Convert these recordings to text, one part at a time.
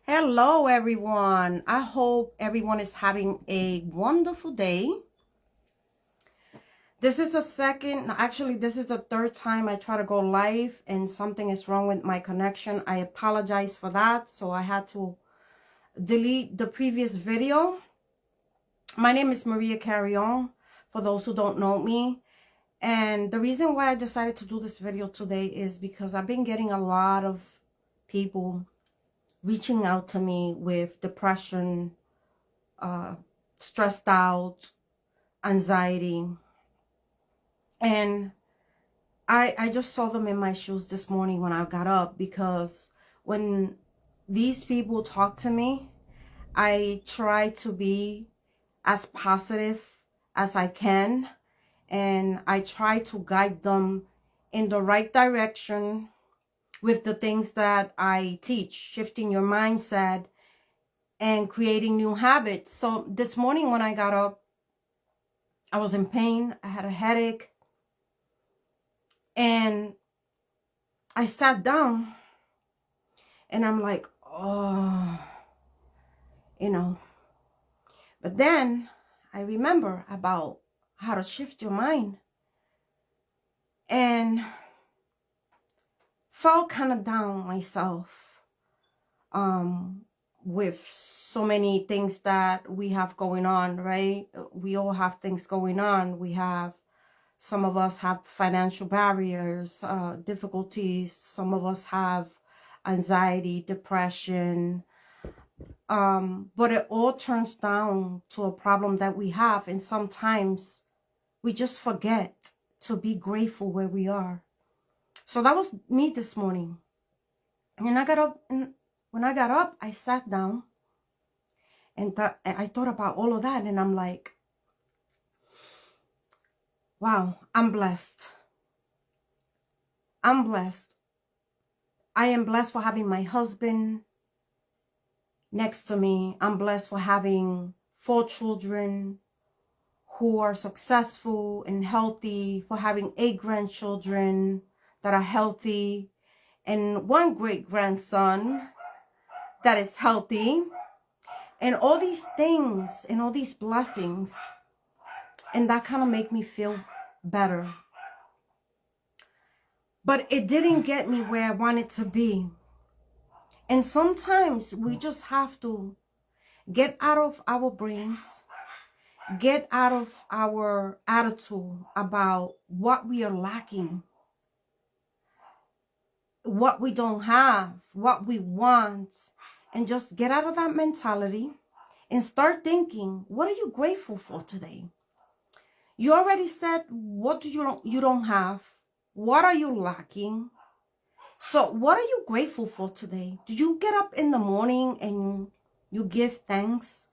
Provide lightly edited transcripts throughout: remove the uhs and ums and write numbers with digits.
Hello, everyone. I hope everyone is having a wonderful day. This is this is the third time I try to go live and something is wrong with my connection. I apologize for that. So I had to delete the previous video. My name is Maria Carrion, for those who don't know me. And the reason why I decided to do this video today is because I've been getting a lot of people reaching out to me with depression, stressed out, anxiety. And I just saw them in my shoes this morning when I got up, because when these people talk to me, I try to be as positive as I can, and I try to guide them in the right direction with the things that I teach, shifting your mindset and creating new habits. So this morning when I got up, I was in pain. I had a headache. And I sat down and I'm like, oh, But then I remember about how to shift your mind and felt kind of down myself with so many things that we have going on, right? We all have things going on. Some of us have financial barriers, difficulties. Some of us have anxiety, depression. But it all turns down to a problem that we have. And sometimes we just forget to be grateful where we are. So that was me this morning. And I got up, and when I got up, I sat down and I thought about all of that. And I'm like, wow, I'm blessed. I'm blessed. I am blessed for having my husband next to me. I'm blessed for having 4 children who are successful and healthy, for having 8 grandchildren that are healthy, and 1 great-grandson that is healthy, and all these things and all these blessings. And that kind of make me feel better. But it didn't get me where I wanted to be. And sometimes we just have to get out of our brains, get out of our attitude about what we are lacking, what we don't have, what we want, and just get out of that mentality and start thinking, what are you grateful for today? You already said what you don't have. What are you lacking? So what are you grateful for today? Did you get up in the morning and you give thanks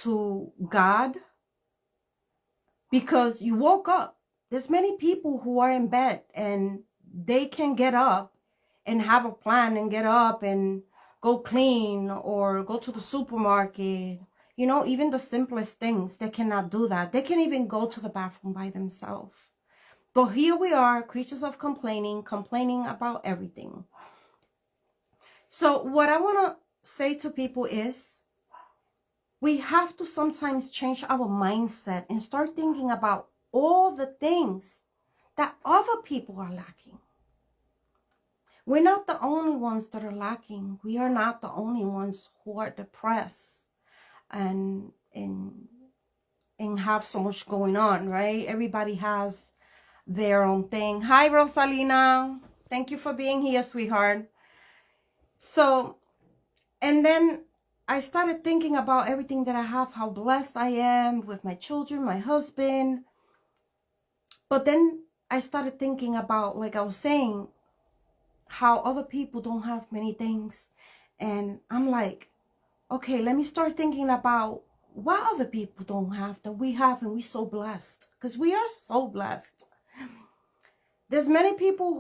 to God because you woke up? There's many people who are in bed and they can get up and have a plan and get up and go clean or go to the supermarket. Even the simplest things, they cannot do that. They can't even go to the bathroom by themselves. But here we are, creatures of complaining about everything. So what I want to say to people is, we have to sometimes change our mindset and start thinking about all the things that other people are lacking. We're not the only ones that are lacking. We are not the only ones who are depressed and have so much going on, right? Everybody has their own thing. Hi, Rosalina. Thank you for being here, sweetheart. So, and then I started thinking about everything that I have, how blessed I am with my children, my husband. But then I started thinking about, like I was saying, how other people don't have many things. And I'm like, okay, let me start thinking about what other people don't have that we have, and we're so blessed. Because we are so blessed. There's many people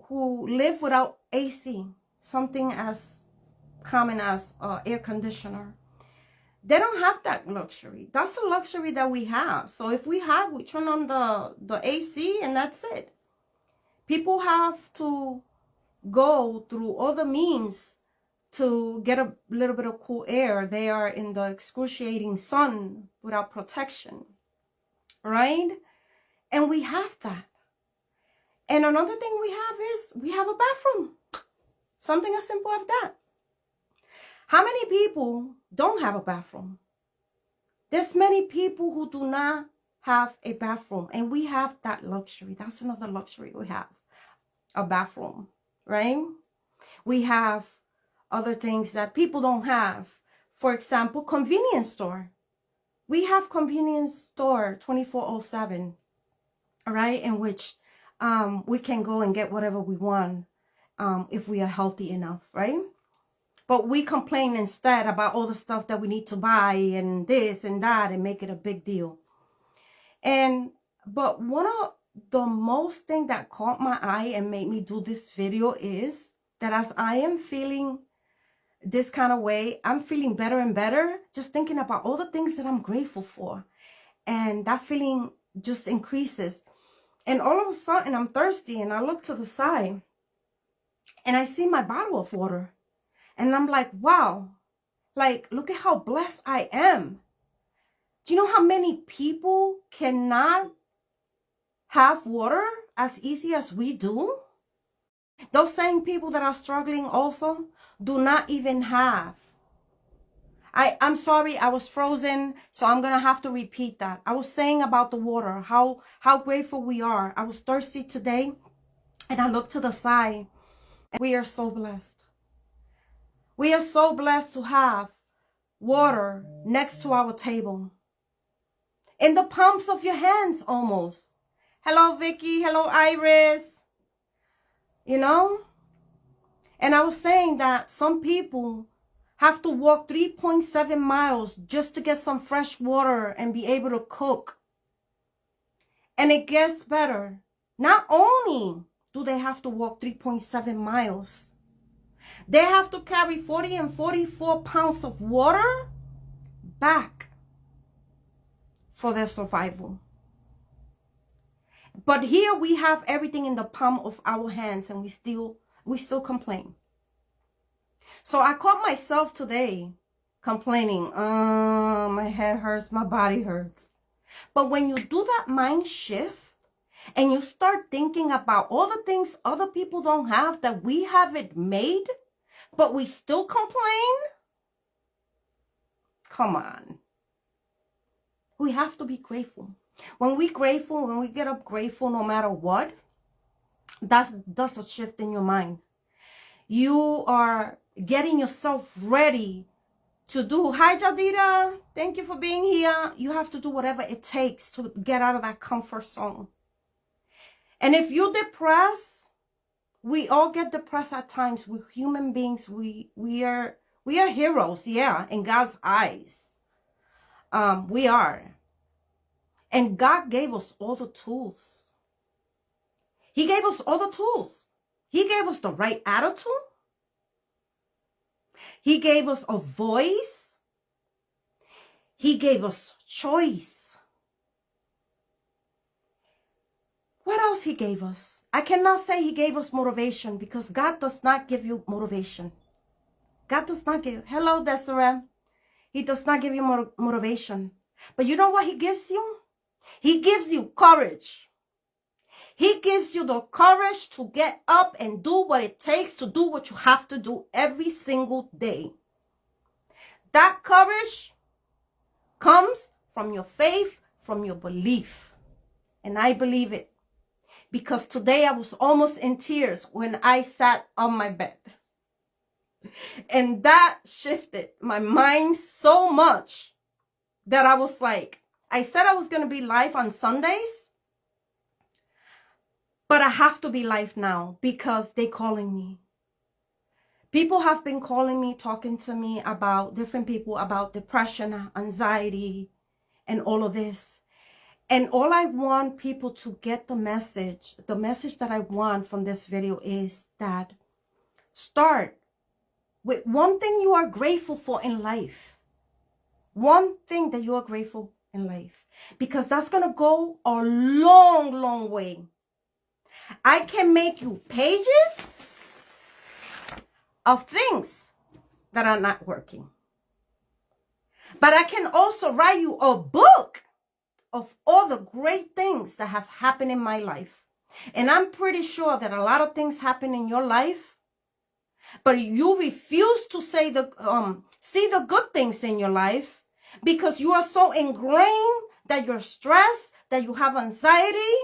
who live without AC, something as common as air conditioner. They don't have that luxury. That's a luxury that we have. So if we turn on the AC and that's it. People have to go through other means to get a little bit of cool air. They are in the excruciating sun without protection, right? And we have that. And another thing we have is we have a bathroom. Something as simple as that. How many people don't have a bathroom? There's many people who do not have a bathroom, and we have that luxury. That's another luxury we have, a bathroom, right? We have other things that people don't have. For example, convenience store. We have convenience store 24/7, right? In which we can go and get whatever we want if we are healthy enough, right? But we complain instead about all the stuff that we need to buy and this and that and make it a big deal. But one of the most thing that caught my eye and made me do this video is that as I am feeling this kind of way, I'm feeling better and better just thinking about all the things that I'm grateful for. And that feeling just increases. And all of a sudden I'm thirsty and I look to the side and I see my bottle of water. And I'm like, wow, like, look at how blessed I am. Do you know how many people cannot have water as easy as we do? Those same people that are struggling also do not even have. I'm sorry, I was frozen, so I'm going to have to repeat that. I was saying about the water, how grateful we are. I was thirsty today, and I looked to the side, and we are so blessed. We are so blessed to have water next to our table. In the palms of your hands almost. Hello, Vicky. Hello, Iris. You know? And I was saying that some people have to walk 3.7 miles just to get some fresh water and be able to cook. And it gets better. Not only do they have to walk 3.7 miles, they have to carry 40 and 44 pounds of water back for their survival. But here we have everything in the palm of our hands and we still complain. So I caught myself today complaining, my head hurts, my body hurts. But when you do that mind shift and you start thinking about all the things other people don't have that we have it made, but we still complain, come on. We have to be grateful. When we grateful, when we get up grateful no matter what, that's a shift in your mind. You are getting yourself ready to do. Hi, Jadida. Thank you for being here. You have to do whatever it takes to get out of that comfort zone. And if you're depressed, we all get depressed at times. We're human beings. We are heroes, yeah, in God's eyes. We are. And God gave us all the tools. He gave us all the tools. He gave us the right attitude. He gave us a voice. He gave us choice. What else he gave us? I cannot say he gave us motivation because God does not give you motivation. God does not give. Hello, Desiree. He does not give you motivation. But you know what he gives you? He gives you courage. He gives you the courage to get up and do what it takes to do what you have to do every single day. That courage comes from your faith, from your belief. And I believe it. Because today I was almost in tears when I sat on my bed. And that shifted my mind so much that I was like, I said I was going to be live on Sundays. But I have to be live now because they're calling me. People have been calling me, talking to me about different people, about depression, anxiety, and all of this. And all I want people to get the message that I want from this video is that start with one thing you are grateful for in life. One thing that you are grateful in life. Because that's going to go a long, long way. I can make you pages of things that are not working. But I can also write you a book of all the great things that has happened in my life. And I'm pretty sure that a lot of things happen in your life, but you refuse to say see the good things in your life because you are so ingrained that you're stressed, that you have anxiety,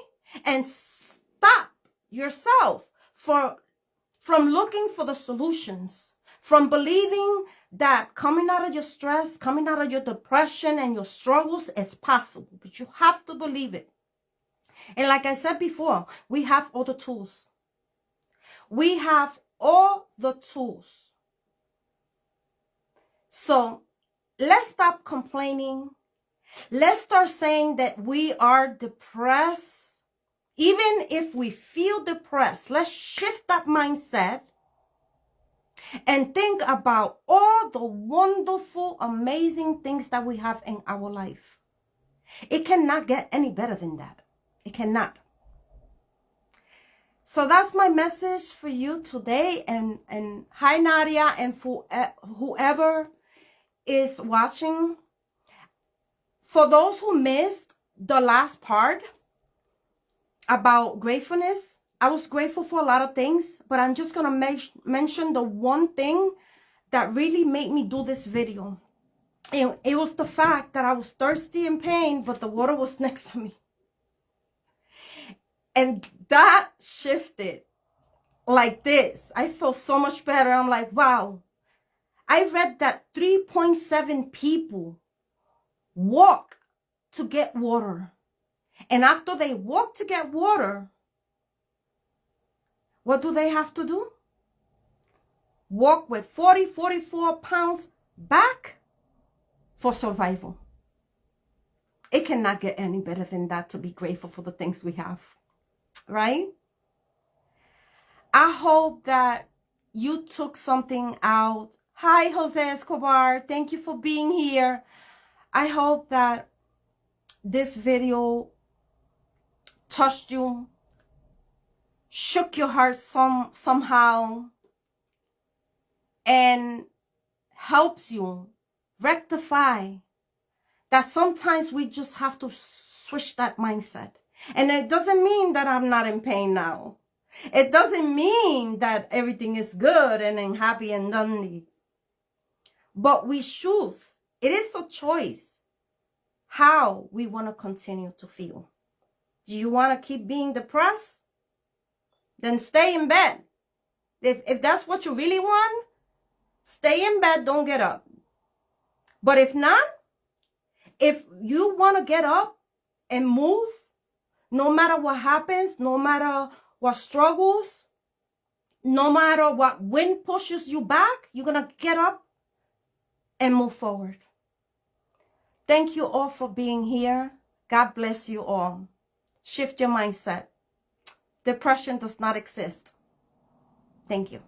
and stop yourself from looking for the solutions, from believing that coming out of your stress, coming out of your depression and your struggles, it's possible, but you have to believe it. And like I said before, we have all the tools. We have all the tools. So let's stop complaining. Let's start saying that we are depressed. Even if we feel depressed, let's shift that mindset and think about all the wonderful, amazing things that we have in our life. It cannot get any better than that. It cannot. So that's my message for you today. And hi, Nadia, and for whoever is watching. For those who missed the last part about gratefulness, I was grateful for a lot of things, but I'm just going to mention the one thing that really made me do this video. And it was the fact that I was thirsty and pain, but the water was next to me. And that shifted like this. I felt so much better. I'm like, wow. I read that 3.7 people walk to get water. And after they walk to get water, what do they have to do? Walk with 44 pounds back for survival. It cannot get any better than that, to be grateful for the things we have. Right? I hope that you took something out. Hi, Jose Escobar. Thank you for being here. I hope that this video touched you, shook your heart somehow, and helps you rectify that sometimes we just have to switch that mindset. And it doesn't mean that I'm not in pain now. It doesn't mean that everything is good and happy and dandy. But we choose. It is a choice how we want to continue to feel. Do you want to keep being depressed? Then stay in bed. If that's what you really want, stay in bed, don't get up. But if not, if you want to get up and move, no matter what happens, no matter what struggles, no matter what wind pushes you back, you're going to get up and move forward. Thank you all for being here. God bless you all. Shift your mindset. Depression does not exist. Thank you.